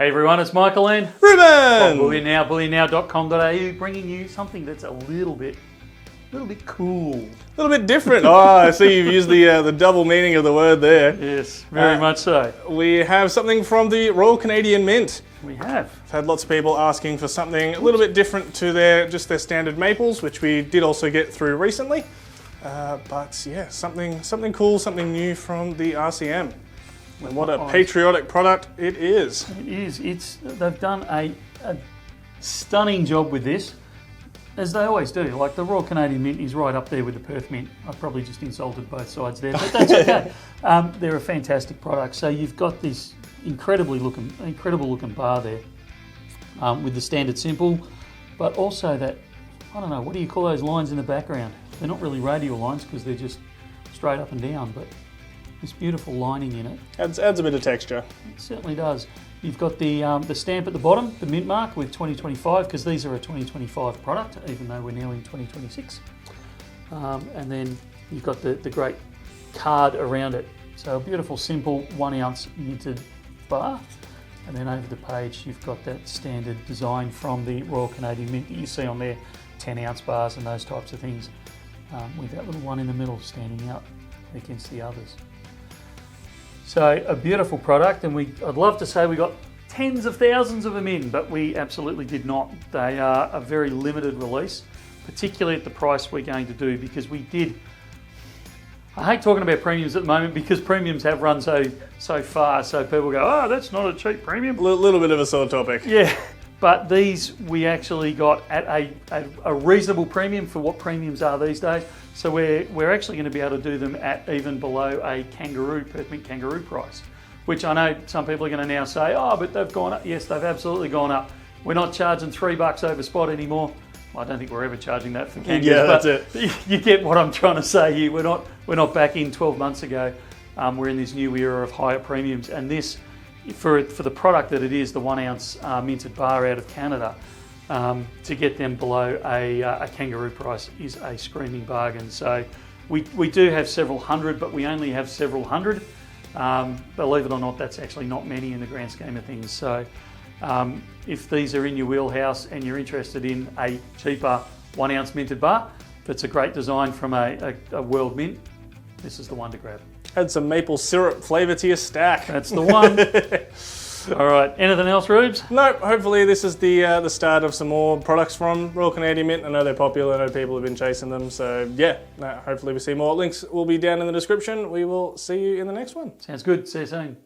Hey everyone, it's Michael and Ruben! Bullion Now, bullionnow.com.au, bringing you something that's a little bit cool. A little bit different. Oh, I see you've used the double meaning of the word there. Yes, very much so. We have something from the Royal Canadian Mint. We have. I've had lots of people asking for something a little bit different to their standard maples, which we did also get through recently. But yeah, something cool, something new from the RCM. And what a patriotic product it is. It is. They've done a stunning job with this, as they always do. Like the Royal Canadian Mint is right up there with the Perth Mint. I probably just insulted both sides there, but that's okay. They're a fantastic product. So you've got this incredible looking bar there with the standard simple, but also that, I don't know, what do you call those lines in the background? They're not really radial lines because they're just straight up and down, but this beautiful lining in it. Adds a bit of texture. It certainly does. You've got the stamp at the bottom, the mint mark with 2025, because these are a 2025 product, even though we're now in 2026. And then you've got the great card around it. So a beautiful, simple 1 ounce minted bar. And then over the page, you've got that standard design from the Royal Canadian Mint that you see on there, 10 ounce bars and those types of things, with that little one in the middle standing out against the others. So a beautiful product, and I'd love to say we got tens of thousands of them in, but we absolutely did not. They are a very limited release, particularly at the price we're going to do, because we did. I hate talking about premiums at the moment because premiums have run so far, so people go, oh, that's not a cheap premium. A little bit of a sore topic. Yeah, but these we actually got at a reasonable premium for what premiums are these days. So we're actually going to be able to do them at even below a Perth Mint kangaroo price, which I know some people are going to now say, oh, but they've gone up. Yes, they've absolutely gone up. We're not charging $3 over spot anymore. I don't think we're ever charging that for kangaroos. Yeah, that's it. You get what I'm trying to say here. We're not back in 12 months ago. We're in this new era of higher premiums, and this, for the product that it is, the 1 ounce minted bar out of Canada, to get them below a kangaroo price is a screaming bargain. So we do have several hundred, but we only have several hundred. Believe it or not, that's actually not many in the grand scheme of things. So if these are in your wheelhouse and you're interested in a cheaper 1 ounce minted bar, that's a great design from a world mint, this is the one to grab. Add some maple syrup flavour to your stack. That's the one. All right, anything else, Rubes? No, hopefully this is the start of some more products from Royal Canadian Mint. I know they're popular, I know people have been chasing them, so yeah, hopefully we see more. Links will be down in the description. We will see you in the next one. Sounds good, see you soon.